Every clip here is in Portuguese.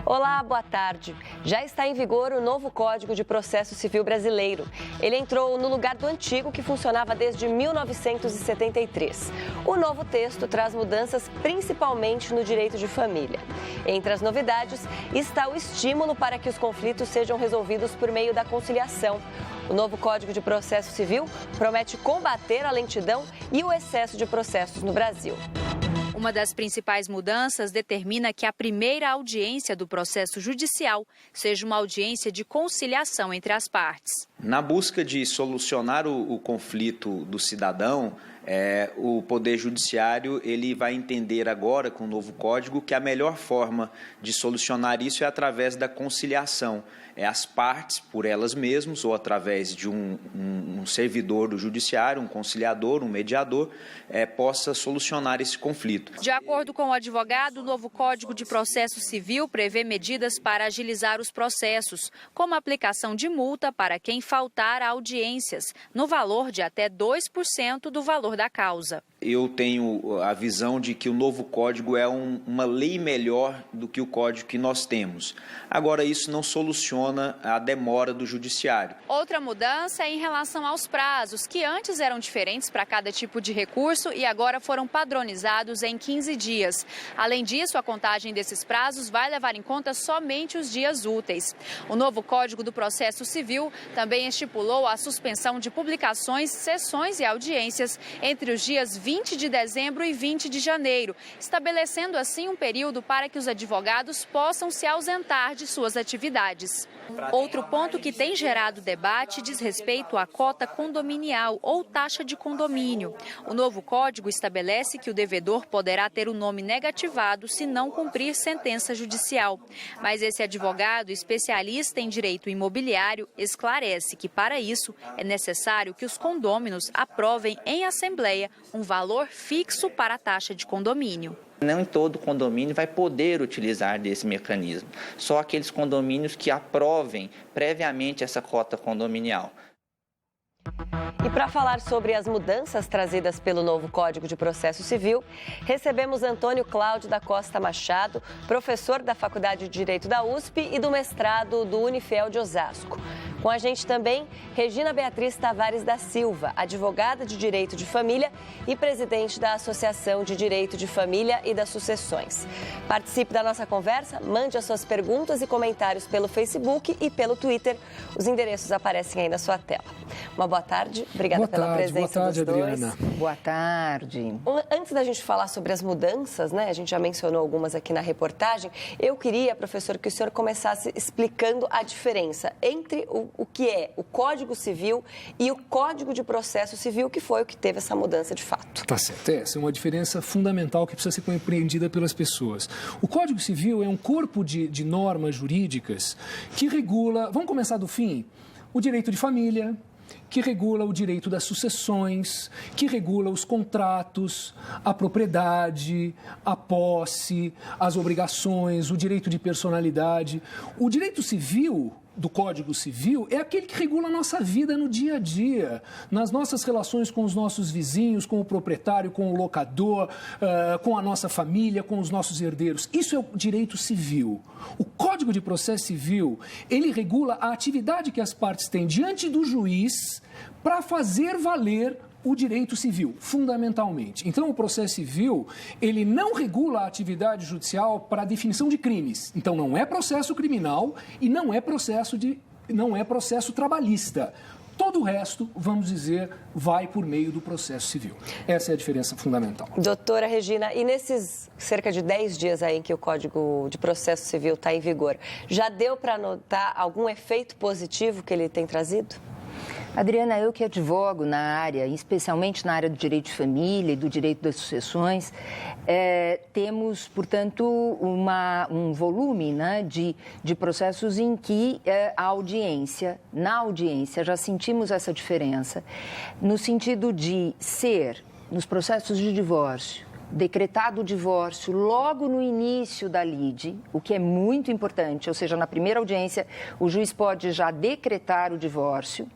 Olá, boa tarde. Já está em vigor o novo Código de Processo Civil brasileiro. Ele entrou no lugar do antigo, que funcionava desde 1973. O novo texto traz mudanças principalmente no direito de família. Entre as novidades está o estímulo para que os conflitos sejam resolvidos por meio da conciliação. O novo Código de Processo Civil promete combater a lentidão e o excesso de processos no Brasil. Uma das principais mudanças determina que a primeira audiência do processo judicial seja uma audiência de conciliação entre as partes. Na busca de solucionar o conflito do cidadão, o Poder Judiciário ele vai entender agora, com o novo Código, que a melhor forma de solucionar isso é através da conciliação. As partes, por elas mesmas, ou através de um servidor do Judiciário, um conciliador, um mediador, possa solucionar esse conflito. De acordo com o advogado, o novo Código de Processo Civil prevê medidas para agilizar os processos, como a aplicação de multa para quem faltar a audiências, no valor de até 2% do valor da causa. Eu tenho a visão de que o novo código é uma lei melhor do que o código que nós temos. Agora, isso não soluciona a demora do judiciário. Outra mudança é em relação aos prazos, que antes eram diferentes para cada tipo de recurso e agora foram padronizados em 15 dias. Além disso, a contagem desses prazos vai levar em conta somente os dias úteis. O novo Código do Processo Civil também estipulou a suspensão de publicações, sessões e audiências entre os dias 20 de dezembro e 20 de janeiro, estabelecendo assim um período para que os advogados possam se ausentar de suas atividades. Outro ponto que tem gerado debate diz respeito à cota condominial ou taxa de condomínio. O novo código estabelece que o devedor poderá ter o nome negativado se não cumprir sentença judicial. Mas esse advogado, especialista em direito imobiliário, esclarece que para isso é necessário que os condôminos aprovem em assembleia um valor fixo para a taxa de condomínio. Não em todo condomínio vai poder utilizar desse mecanismo, só aqueles condomínios que aprovem previamente essa cota condominial. E para falar sobre as mudanças trazidas pelo novo Código de Processo Civil, recebemos Antônio Cláudio da Costa Machado, professor da Faculdade de Direito da USP e do mestrado do Unifel de Osasco. Com a gente também, Regina Beatriz Tavares da Silva, advogada de Direito de Família e presidente da Associação de Direito de Família e das Sucessões. Participe da nossa conversa, mande as suas perguntas e comentários pelo Facebook e pelo Twitter. Os endereços aparecem aí na sua tela. Uma boa tarde, obrigada pela presença dos dois. Adriana. Boa tarde. Antes da gente falar sobre as mudanças, né, a gente já mencionou algumas aqui na reportagem, eu queria, professor, que o senhor começasse explicando a diferença entre o que é o Código Civil e o Código de Processo Civil, que foi o que teve essa mudança de fato. Tá certo, essa é uma diferença fundamental que precisa ser compreendida pelas pessoas. O Código Civil é um corpo de normas jurídicas que regula, vamos começar do fim, o direito de família, que regula o direito das sucessões, que regula os contratos, a propriedade, a posse, as obrigações, o direito de personalidade. O direito civil do Código Civil é aquele que regula a nossa vida no dia a dia, nas nossas relações com os nossos vizinhos, com o proprietário, com o locador, com a nossa família, com os nossos herdeiros. Isso é o direito civil. O Código de Processo Civil, ele regula a atividade que as partes têm diante do juiz para fazer valer o direito civil, fundamentalmente. Então, o processo civil, ele não regula a atividade judicial para a definição de crimes. Então, não é processo criminal e não é processo trabalhista. Todo o resto, vamos dizer, vai por meio do processo civil. Essa é a diferença fundamental. Doutora Regina, e nesses cerca de 10 dias aí em que o Código de Processo Civil está em vigor, já deu para notar algum efeito positivo que ele tem trazido? Adriana, eu que advogo na área, especialmente na área do direito de família e do direito das sucessões, temos, portanto, um volume, né, de processos em que na audiência, já sentimos essa diferença, no sentido de ser, nos processos de divórcio, decretado o divórcio logo no início da lide, o que é muito importante, ou seja, na primeira audiência, o juiz pode já decretar o divórcio.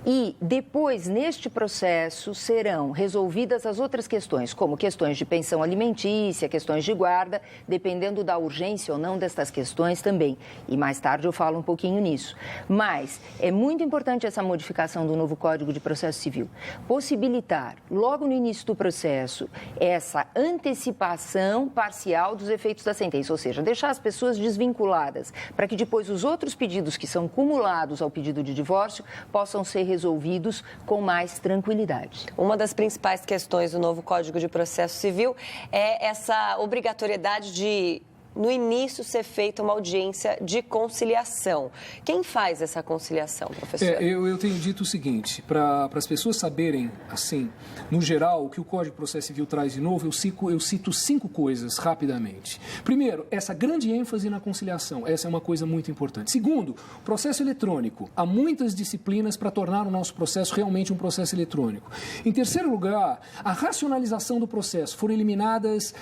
E depois, neste processo, serão resolvidas as outras questões, como questões de pensão alimentícia, questões de guarda, dependendo da urgência ou não destas questões também. E mais tarde eu falo um pouquinho nisso. Mas é muito importante essa modificação do novo Código de Processo Civil. Possibilitar, logo no início do processo, essa antecipação parcial dos efeitos da sentença, ou seja, deixar as pessoas desvinculadas, para que depois os outros pedidos que são cumulados ao pedido de divórcio possam ser resolvidos com mais tranquilidade. Uma das principais questões do novo Código de Processo Civil é essa obrigatoriedade de, no início, ser feita uma audiência de conciliação. Quem faz essa conciliação, professor? Eu tenho dito o seguinte, para as pessoas saberem, assim, no geral, o que o Código de Processo Civil traz de novo, eu cito 5 coisas rapidamente. Primeiro, essa grande ênfase na conciliação, essa é uma coisa muito importante. Segundo, o processo eletrônico. Há muitas disciplinas para tornar o nosso processo realmente um processo eletrônico. Em terceiro lugar, a racionalização do processo. Foram eliminadas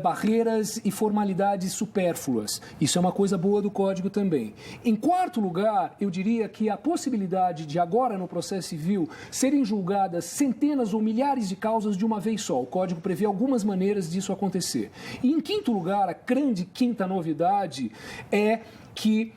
barreiras e formalidades supérfluas. Isso é uma coisa boa do Código também. Em quarto lugar, eu diria que a possibilidade de agora no processo civil serem julgadas centenas ou milhares de causas de uma vez só. O Código prevê algumas maneiras disso acontecer. E em quinto lugar, a grande quinta novidade é que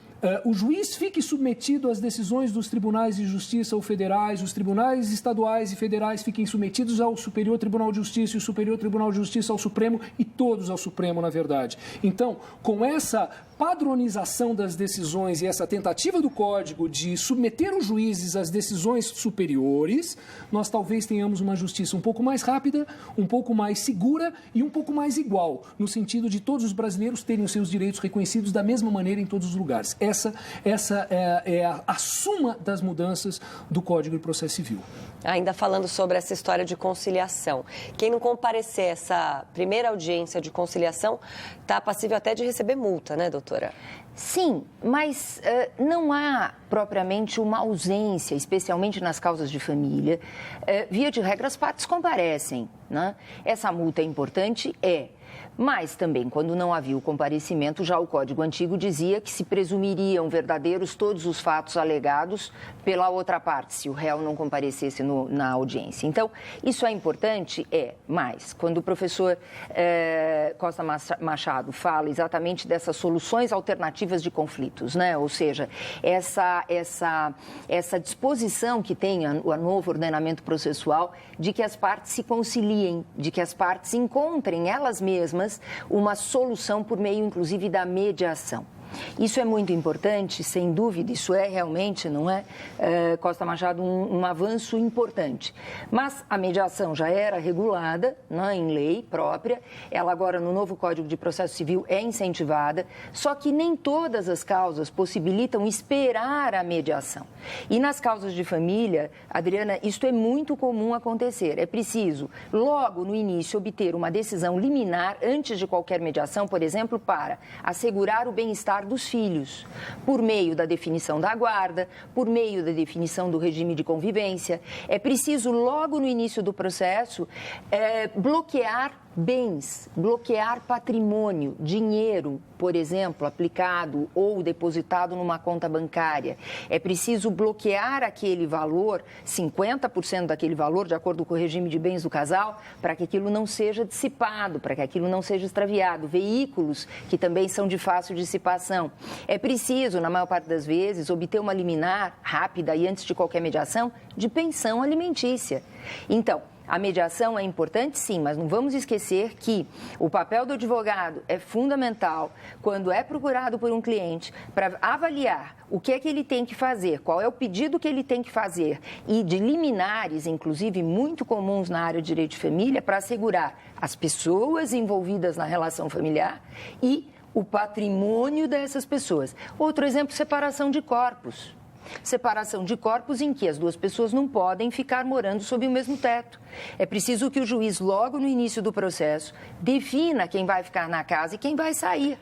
o juiz fique submetido às decisões dos tribunais de justiça ou federais, os tribunais estaduais e federais fiquem submetidos ao Superior Tribunal de Justiça e o Superior Tribunal de Justiça ao Supremo e todos ao Supremo, na verdade. Então, com essa padronização das decisões e essa tentativa do Código de submeter os juízes às decisões superiores, nós talvez tenhamos uma justiça um pouco mais rápida, um pouco mais segura e um pouco mais igual, no sentido de todos os brasileiros terem os seus direitos reconhecidos da mesma maneira em todos os lugares. Essa é a suma das mudanças do Código de Processo Civil. Ainda falando sobre essa história de conciliação, quem não comparecer a essa primeira audiência de conciliação está passível até de receber multa, né, doutora? Sim, mas não há propriamente uma ausência, especialmente nas causas de família. Via de regra, as partes comparecem, né? Essa multa é importante? Mas também, quando não havia o comparecimento, já o Código Antigo dizia que se presumiriam verdadeiros todos os fatos alegados pela outra parte, se o réu não comparecesse na audiência. Então, isso é importante? Mas quando o professor Costa Machado fala exatamente dessas soluções alternativas de conflitos, né? Ou seja, essa disposição que tem o novo ordenamento processual de que as partes se conciliem, de que as partes encontrem elas mesmas uma solução por meio, inclusive, da mediação. Isso é muito importante, sem dúvida, isso é realmente, não é, Costa Machado, um avanço importante. Mas a mediação já era regulada, né, em lei própria, ela agora no novo Código de Processo Civil é incentivada, só que nem todas as causas possibilitam esperar a mediação. E nas causas de família, Adriana, isto é muito comum acontecer. É preciso, logo no início, obter uma decisão liminar antes de qualquer mediação, por exemplo, para assegurar o bem-estar dos filhos, por meio da definição da guarda, por meio da definição do regime de convivência. É preciso, logo no início do processo, bloquear bens, bloquear patrimônio, dinheiro, por exemplo, aplicado ou depositado numa conta bancária. É preciso bloquear aquele valor, 50% daquele valor, de acordo com o regime de bens do casal, para que aquilo não seja dissipado, para que aquilo não seja extraviado. Veículos que também são de fácil dissipação. É preciso, na maior parte das vezes, obter uma liminar rápida e antes de qualquer mediação de pensão alimentícia. Então, a mediação é importante, sim, mas não vamos esquecer que o papel do advogado é fundamental quando é procurado por um cliente para avaliar o que é que ele tem que fazer, qual é o pedido que ele tem que fazer e de liminares, inclusive, muito comuns na área de direito de família, para assegurar as pessoas envolvidas na relação familiar e o patrimônio dessas pessoas. Outro exemplo, separação de corpos. Separação de corpos em que as duas pessoas não podem ficar morando sob o mesmo teto. É preciso que o juiz, logo no início do processo, defina quem vai ficar na casa e quem vai sair.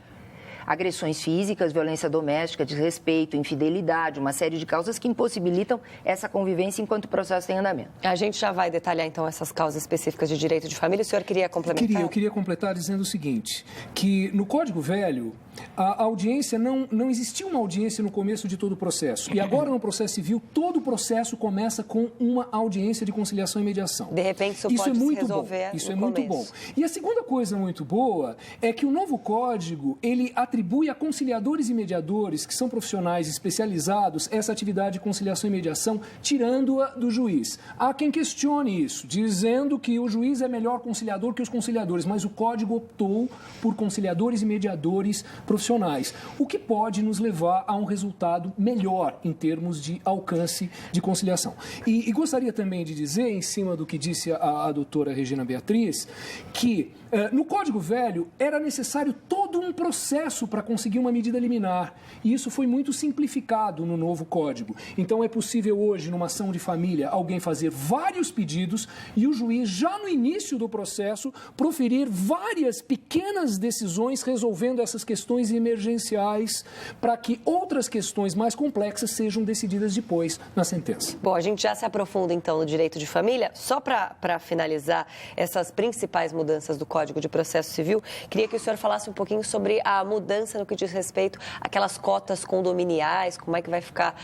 Agressões físicas, violência doméstica, desrespeito, infidelidade, uma série de causas que impossibilitam essa convivência enquanto o processo tem andamento. A gente já vai detalhar, então, essas causas específicas de direito de família. O senhor queria complementar? Eu queria completar dizendo o seguinte, que no Código Velho, a audiência, não existia uma audiência no começo de todo o processo. E agora, no processo civil, todo o processo começa com uma audiência de conciliação e mediação. De repente, isso pode é muito resolver bom. Isso é no muito começo. bom. E a segunda coisa muito boa é que o novo código, ele atribui a conciliadores e mediadores, que são profissionais especializados, essa atividade de conciliação e mediação, tirando-a do juiz. Há quem questione isso, dizendo que o juiz é melhor conciliador que os conciliadores, mas o código optou por conciliadores e mediadores profissionais, o que pode nos levar a um resultado melhor em termos de alcance de conciliação. E gostaria também de dizer, em cima do que disse a doutora Regina Beatriz, que no Código Velho era necessário todo um processo para conseguir uma medida liminar, e isso foi muito simplificado no novo Código. Então é possível hoje, numa ação de família, alguém fazer vários pedidos e o juiz, já no início do processo, proferir várias pequenas decisões resolvendo essas questões emergenciais para que outras questões mais complexas sejam decididas depois na sentença. Bom, a gente já se aprofunda então no direito de família. Só para finalizar essas principais mudanças do Código de Processo Civil, queria que o senhor falasse um pouquinho sobre a mudança no que diz respeito àquelas cotas condominiais, como é que vai ficar,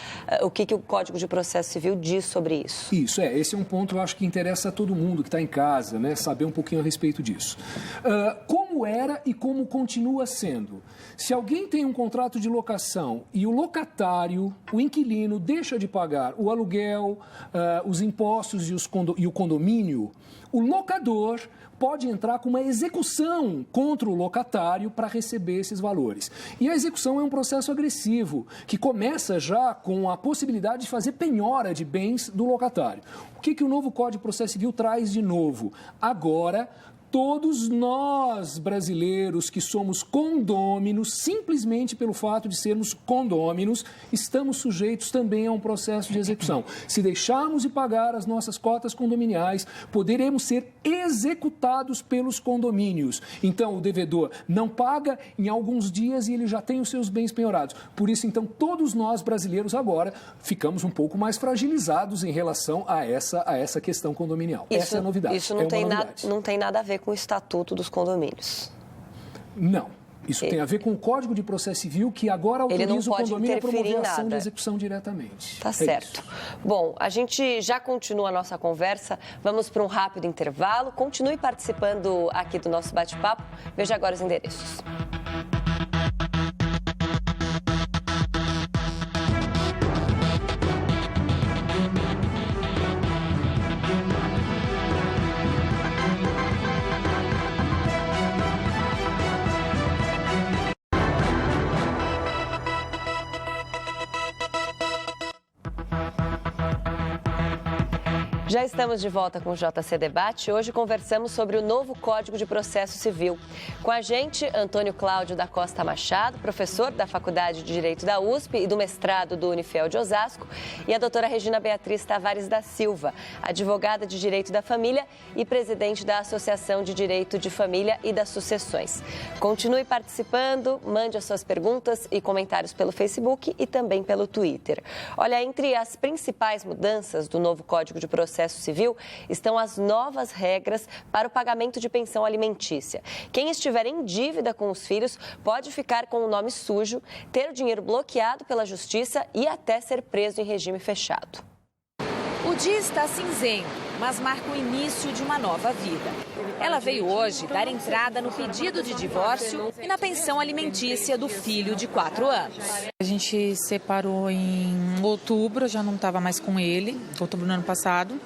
o que o Código de Processo Civil diz sobre isso. Isso, esse é um ponto, eu acho, que interessa a todo mundo que está em casa, né, saber um pouquinho a respeito disso. Como era e como continua sendo? Se alguém tem um contrato de locação e o locatário, o inquilino, deixa de pagar o aluguel, os impostos e o condomínio, o locador pode entrar com uma execução contra o locatário para receber esses valores. E a execução é um processo agressivo, que começa já com a possibilidade de fazer penhora de bens do locatário. O que o novo Código de Processo Civil traz de novo? Agora, todos nós, brasileiros, que somos condôminos, simplesmente pelo fato de sermos condôminos, estamos sujeitos também a um processo de execução. Se deixarmos de pagar as nossas cotas condominiais, poderemos ser executados pelos condomínios. Então, o devedor não paga em alguns dias e ele já tem os seus bens penhorados. Por isso, então, todos nós, brasileiros, agora ficamos um pouco mais fragilizados em relação a essa questão condominial. Essa é a novidade. Isso não tem nada a ver com o Estatuto dos Condomínios. Não. Isso tem a ver com o Código de Processo Civil, que agora autoriza o condomínio a promover a ação de execução diretamente. Tá certo. Bom, a gente já continua a nossa conversa. Vamos para um rápido intervalo. Continue participando aqui do nosso bate-papo. Veja agora os endereços. Já estamos de volta com o JC Debate. Hoje conversamos sobre o novo Código de Processo Civil. Com a gente, Antônio Cláudio da Costa Machado, professor da Faculdade de Direito da USP e do mestrado do Unifel de Osasco, e a doutora Regina Beatriz Tavares da Silva, advogada de Direito da Família e presidente da Associação de Direito de Família e das Sucessões. Continue participando, mande as suas perguntas e comentários pelo Facebook e também pelo Twitter. Olha, entre as principais mudanças do novo Código de Processo Civil estão as novas regras para o pagamento de pensão alimentícia. Quem estiver em dívida com os filhos pode ficar com o nome sujo, ter o dinheiro bloqueado pela justiça e até ser preso em regime fechado. O dia está cinzento, mas marca o início de uma nova vida. Ela veio hoje dar entrada no pedido de divórcio e na pensão alimentícia do filho de 4 anos. A gente separou em outubro, eu já não estava mais com ele, outubro do ano passado,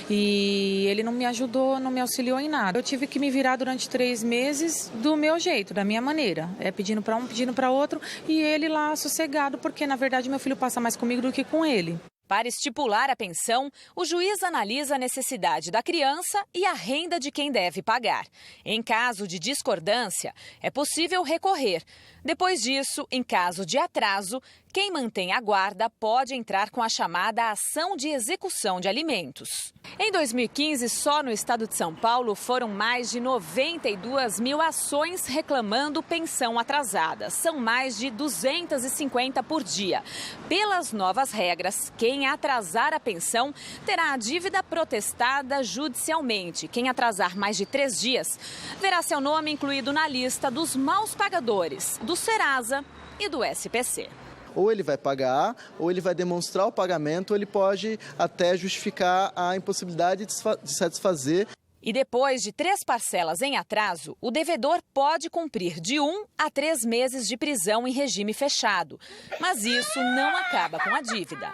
e ele não me ajudou, não me auxiliou em nada. Eu tive que me virar durante 3 meses do meu jeito, da minha maneira, pedindo para um, pedindo para outro, e ele lá sossegado, porque na verdade meu filho passa mais comigo do que com ele. Para estipular a pensão, o juiz analisa a necessidade da criança e a renda de quem deve pagar. Em caso de discordância, é possível recorrer. Depois disso, em caso de atraso, quem mantém a guarda pode entrar com a chamada ação de execução de alimentos. Em 2015, só no estado de São Paulo, foram mais de 92 mil ações reclamando pensão atrasada. São mais de 250 por dia. Pelas novas regras, quem atrasar a pensão terá a dívida protestada judicialmente. Quem atrasar mais de 3 dias verá seu nome incluído na lista dos maus pagadores, do Serasa e do SPC. Ou ele vai pagar, ou ele vai demonstrar o pagamento, ou ele pode até justificar a impossibilidade de satisfazer. E depois de 3 parcelas em atraso, o devedor pode cumprir de 1 a 3 meses de prisão em regime fechado. Mas isso não acaba com a dívida.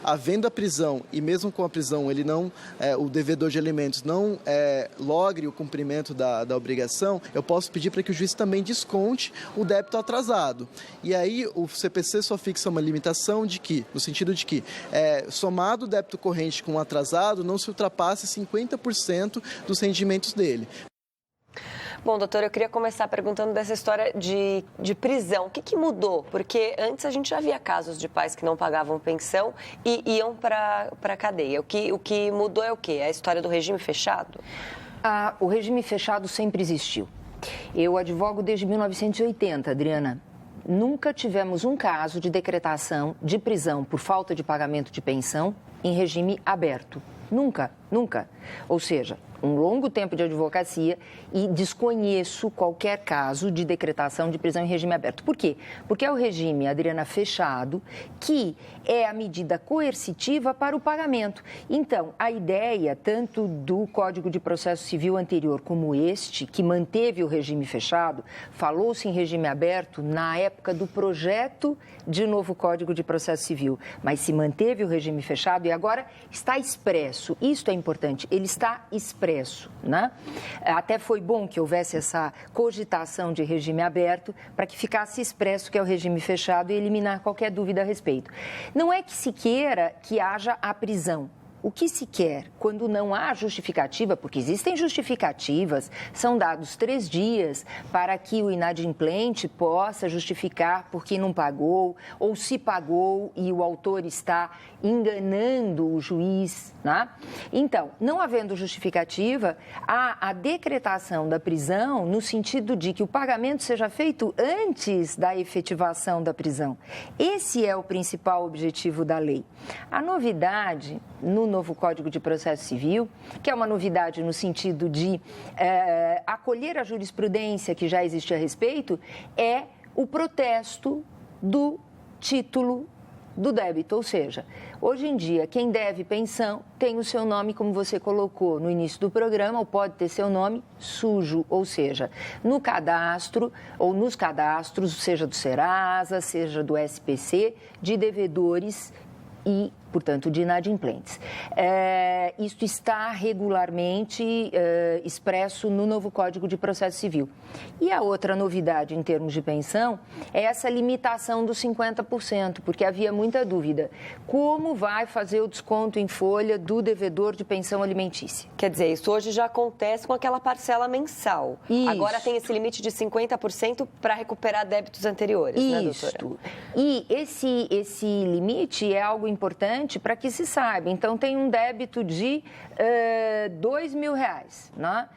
Havendo a prisão, e mesmo com a prisão o devedor de alimentos não logre o cumprimento da obrigação, eu posso pedir para que o juiz também desconte o débito atrasado. E aí o CPC só fixa uma limitação no sentido de que, somado o débito corrente com o atrasado, não se ultrapasse 50% dos rendimentos dele. Bom, doutora, eu queria começar perguntando dessa história de prisão. O que mudou? Porque antes a gente já via casos de pais que não pagavam pensão e iam para a cadeia. O que mudou é o quê? A história do regime fechado? O regime fechado sempre existiu. Eu advogo desde 1980, Adriana. Nunca tivemos um caso de decretação de prisão por falta de pagamento de pensão em regime aberto. Nunca, nunca. Ou seja, um longo tempo de advocacia e desconheço qualquer caso de decretação de prisão em regime aberto. Por quê? Porque é o regime, Adriana, fechado, que é a medida coercitiva para o pagamento. Então, a ideia, tanto do Código de Processo Civil anterior como este, que manteve o regime fechado, falou-se em regime aberto na época do projeto de novo Código de Processo Civil, mas se manteve o regime fechado e agora está expresso. Isto é importante, ele está expresso, né? Até foi bom que houvesse essa cogitação de regime aberto para que ficasse expresso que é o regime fechado e eliminar qualquer dúvida a respeito. Não é que se queira que haja a prisão. O que se quer, quando não há justificativa, porque existem justificativas, são dados 3 dias para que o inadimplente possa justificar por que não pagou, ou se pagou e o autor está enganando o juiz, né? Então, não havendo justificativa, há a decretação da prisão no sentido de que o pagamento seja feito antes da efetivação da prisão. Esse é o principal objetivo da lei. A novidade no novo Código de Processo Civil, que é uma novidade no sentido de acolher a jurisprudência que já existe a respeito, é o protesto do título do débito, ou seja, hoje em dia, quem deve pensão tem o seu nome, como você colocou no início do programa, ou pode ter seu nome sujo, ou seja, no cadastro ou nos cadastros, seja do Serasa, seja do SPC, de devedores e, portanto, de inadimplentes. Isto está regularmente expresso no novo Código de Processo Civil. E a outra novidade em termos de pensão é essa limitação dos 50%, porque havia muita dúvida. Como vai fazer o desconto em folha do devedor de pensão alimentícia? Quer dizer, isso hoje já acontece com aquela parcela mensal. Isso. Agora tem esse limite de 50% para recuperar débitos anteriores, né, doutora? E esse limite é algo importante para que se saiba. Então, tem um débito de R$2.000, né?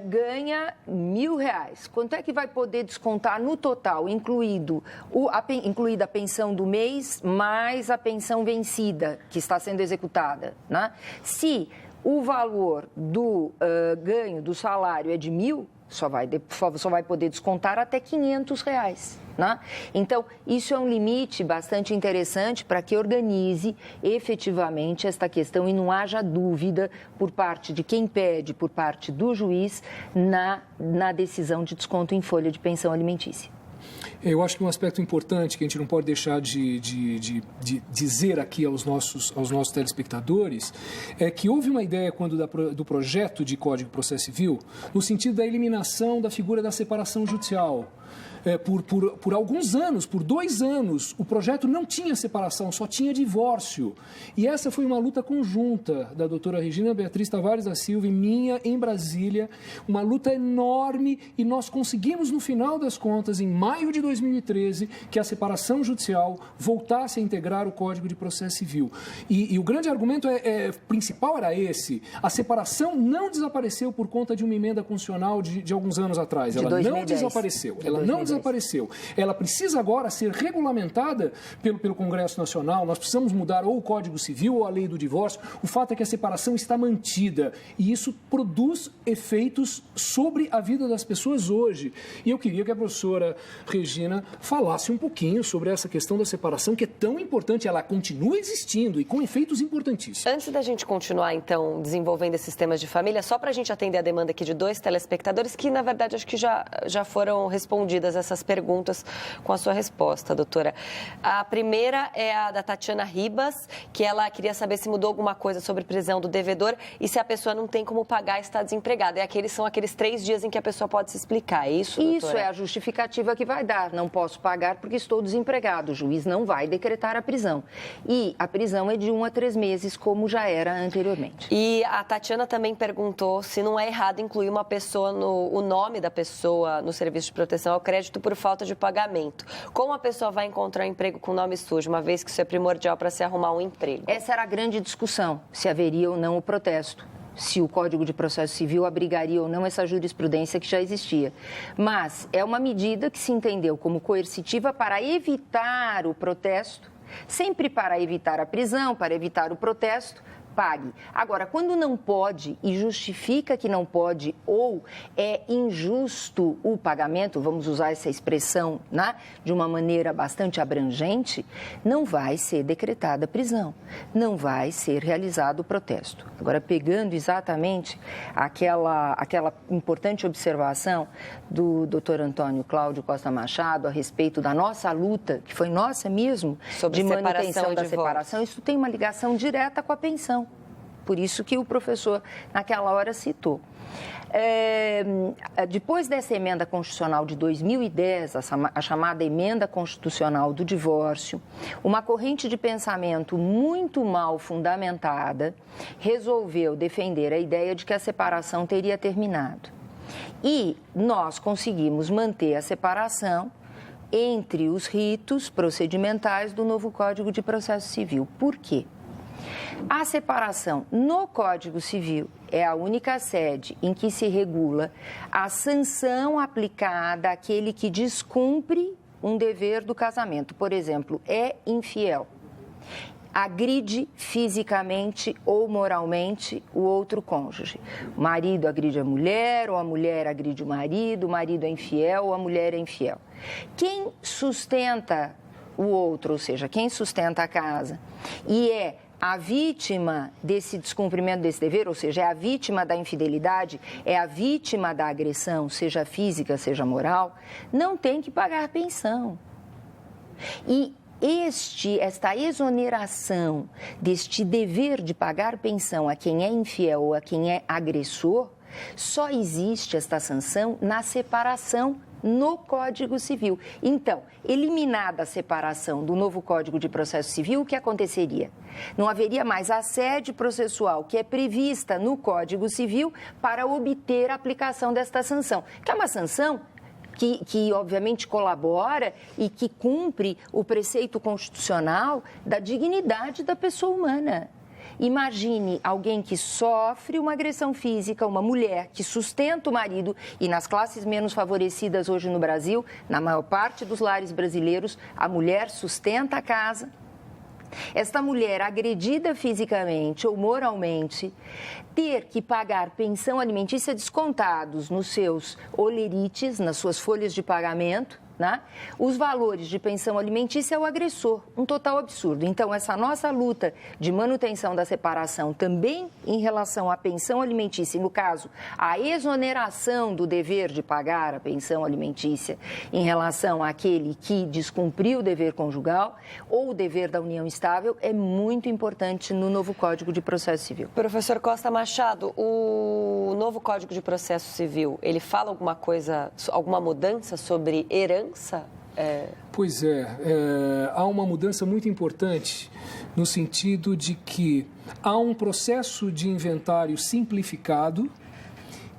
Ganha R$1.000. Quanto é que vai poder descontar no total, incluída a pensão do mês, mais a pensão vencida, que está sendo executada, né? Se o valor do ganho do salário é de R$1.000, só vai poder descontar até R$500, né? Então, isso é um limite bastante interessante para que organize efetivamente esta questão e não haja dúvida por parte de quem pede, por parte do juiz, na decisão de desconto em folha de pensão alimentícia. Eu acho que um aspecto importante que a gente não pode deixar de dizer aqui aos nossos telespectadores é que houve uma ideia do projeto de Código de Processo Civil no sentido da eliminação da figura da separação judicial. Por alguns anos, por 2 anos, o projeto não tinha separação, só tinha divórcio. E essa foi uma luta conjunta da doutora Regina Beatriz Tavares da Silva e minha em Brasília, uma luta enorme, e nós conseguimos, no final das contas, em maio de 2013, que a separação judicial voltasse a integrar o Código de Processo Civil. E o grande argumento principal era esse: a separação não desapareceu por conta de uma emenda constitucional de alguns anos atrás. Ela não desapareceu. Ela ela não desapareceu. Ela precisa agora ser regulamentada pelo Congresso Nacional. Nós precisamos mudar ou o Código Civil ou a lei do divórcio. O fato é que a separação está mantida e isso produz efeitos sobre a vida das pessoas hoje. E eu queria que a professora Regina falasse um pouquinho sobre essa questão da separação, que é tão importante. Ela continua existindo e com efeitos importantíssimos. Antes da gente continuar, então, desenvolvendo esses temas de família, só para a gente atender a demanda aqui de 2 telespectadores, que, na verdade, acho que já foram respondidas essas perguntas com a sua resposta, doutora. A primeira é a da Tatiana Ribas, que ela queria saber se mudou alguma coisa sobre prisão do devedor e se a pessoa não tem como pagar e está desempregada. São aqueles 3 dias em que a pessoa pode se explicar, é isso, doutora? Isso é a justificativa que vai dar. Não posso pagar porque estou desempregado. O juiz não vai decretar a prisão. E a prisão é de 1 a 3 meses, como já era anteriormente. E a Tatiana também perguntou se não é errado incluir uma pessoa, o nome da pessoa no serviço de proteção ao crédito por falta de pagamento. Como a pessoa vai encontrar um emprego com nome sujo, uma vez que isso é primordial para se arrumar um emprego? Essa era a grande discussão, se haveria ou não o protesto. Se o Código de Processo Civil abrigaria ou não essa jurisprudência que já existia. Mas é uma medida que se entendeu como coercitiva para evitar o protesto, sempre para evitar a prisão, para evitar o protesto, pague. Agora, quando não pode e justifica que não pode ou é injusto o pagamento, vamos usar essa expressão, né, de uma maneira bastante abrangente, não vai ser decretada prisão, não vai ser realizado o protesto. Agora, pegando exatamente aquela importante observação do Dr. Antônio Cláudio Costa Machado a respeito da nossa luta, que foi nossa mesmo, sobre de manutenção da divórcio. separação, isso tem uma ligação direta com a pensão. Por isso que o professor, naquela hora, citou. Depois dessa emenda constitucional de 2010, a chamada emenda constitucional do divórcio, uma corrente de pensamento muito mal fundamentada resolveu defender a ideia de que a separação teria terminado. E nós conseguimos manter a separação entre os ritos procedimentais do novo Código de Processo Civil. Por quê? A separação no Código Civil é a única sede em que se regula a sanção aplicada àquele que descumpre um dever do casamento. Por exemplo, é infiel, agride fisicamente ou moralmente o outro cônjuge. O marido agride a mulher, ou a mulher agride o marido é infiel ou a mulher é infiel. Quem sustenta o outro, ou seja, quem sustenta a casa e é a vítima desse descumprimento desse dever, ou seja, é a vítima da infidelidade, é a vítima da agressão, seja física, seja moral, não tem que pagar pensão. E esta exoneração deste dever de pagar pensão a quem é infiel ou a quem é agressor, só existe esta sanção na separação no Código Civil. Então, eliminada a separação do novo Código de Processo Civil, o que aconteceria? Não haveria mais a sede processual que é prevista no Código Civil para obter a aplicação desta sanção, que é uma sanção que obviamente colabora e que cumpre o preceito constitucional da dignidade da pessoa humana. Imagine alguém que sofre uma agressão física, uma mulher que sustenta o marido, e nas classes menos favorecidas hoje no Brasil, na maior parte dos lares brasileiros, a mulher sustenta a casa. Esta mulher agredida fisicamente ou moralmente, ter que pagar pensão alimentícia descontados nos seus olerites, nas suas folhas de pagamento, né? Os valores de pensão alimentícia é o agressor, um total absurdo. Então, essa nossa luta de manutenção da separação também em relação à pensão alimentícia, e no caso, a exoneração do dever de pagar a pensão alimentícia em relação àquele que descumpriu o dever conjugal ou o dever da união estável, é muito importante no novo Código de Processo Civil. Professor Costa Machado, o novo Código de Processo Civil, ele fala alguma coisa, alguma mudança sobre herança? Pois há uma mudança muito importante no sentido de que há um processo de inventário simplificado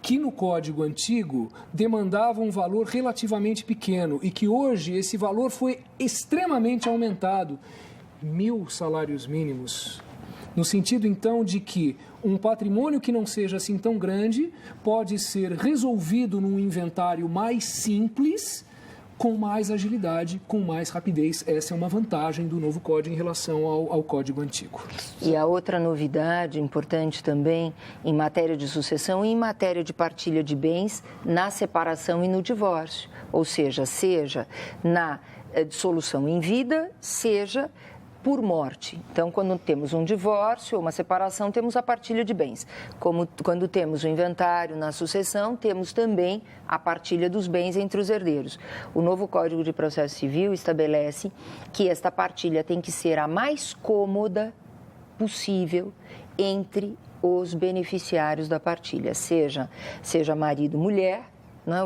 que no Código Antigo demandava um valor relativamente pequeno e que hoje esse valor foi extremamente aumentado, 1.000 salários mínimos, no sentido então de que um patrimônio que não seja assim tão grande pode ser resolvido num inventário mais simples, com mais agilidade, com mais rapidez. Essa é uma vantagem do novo código em relação ao código antigo. E a outra novidade importante também em matéria de sucessão e em matéria de partilha de bens na separação e no divórcio. Ou seja na dissolução em vida, seja por morte. Então, quando temos um divórcio ou uma separação, temos a partilha de bens. Como quando temos o inventário na sucessão, temos também a partilha dos bens entre os herdeiros. O novo Código de Processo Civil estabelece que esta partilha tem que ser a mais cômoda possível entre os beneficiários da partilha, seja marido, mulher,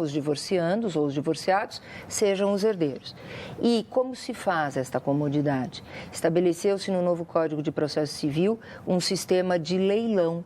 os divorciandos ou os divorciados, sejam os herdeiros. E como se faz esta comodidade? Estabeleceu-se no novo Código de Processo Civil um sistema de leilão.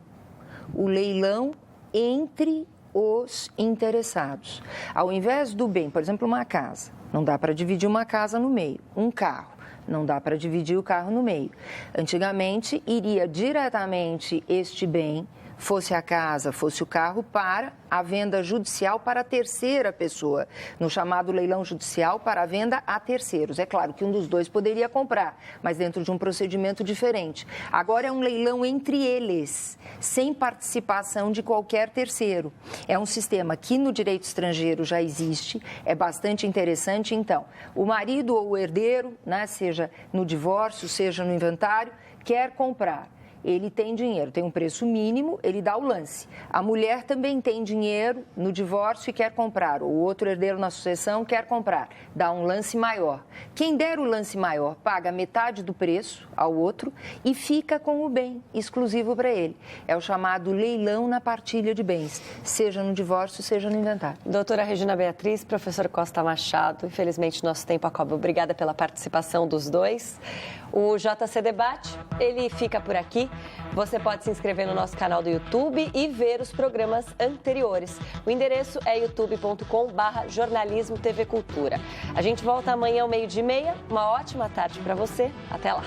O leilão entre os interessados. Ao invés do bem, por exemplo, uma casa, não dá para dividir uma casa no meio, um carro. Não dá para dividir o carro no meio. Antigamente, iria diretamente este bem, fosse a casa, fosse o carro, para a venda judicial para a terceira pessoa, no chamado leilão judicial para a venda a terceiros. É claro que um dos dois poderia comprar, mas dentro de um procedimento diferente. Agora é um leilão entre eles, sem participação de qualquer terceiro. É um sistema que no direito estrangeiro já existe, é bastante interessante. Então, o marido ou o herdeiro, seja no divórcio, seja no inventário, quer comprar. Ele tem dinheiro, tem um preço mínimo, ele dá o lance. A mulher também tem dinheiro no divórcio e quer comprar. O outro herdeiro na sucessão quer comprar, dá um lance maior. Quem der o lance maior paga metade do preço ao outro e fica com o bem exclusivo para ele. É o chamado leilão na partilha de bens, seja no divórcio, seja no inventário. Doutora Regina Beatriz, professor Costa Machado, infelizmente nosso tempo acaba. Obrigada pela participação dos dois. O JC Debate, ele fica por aqui. Você pode se inscrever no nosso canal do YouTube e ver os programas anteriores. O endereço é youtube.com/jornalismo TV Cultura. A gente volta amanhã ao 12:30. Uma ótima tarde para você. Até lá.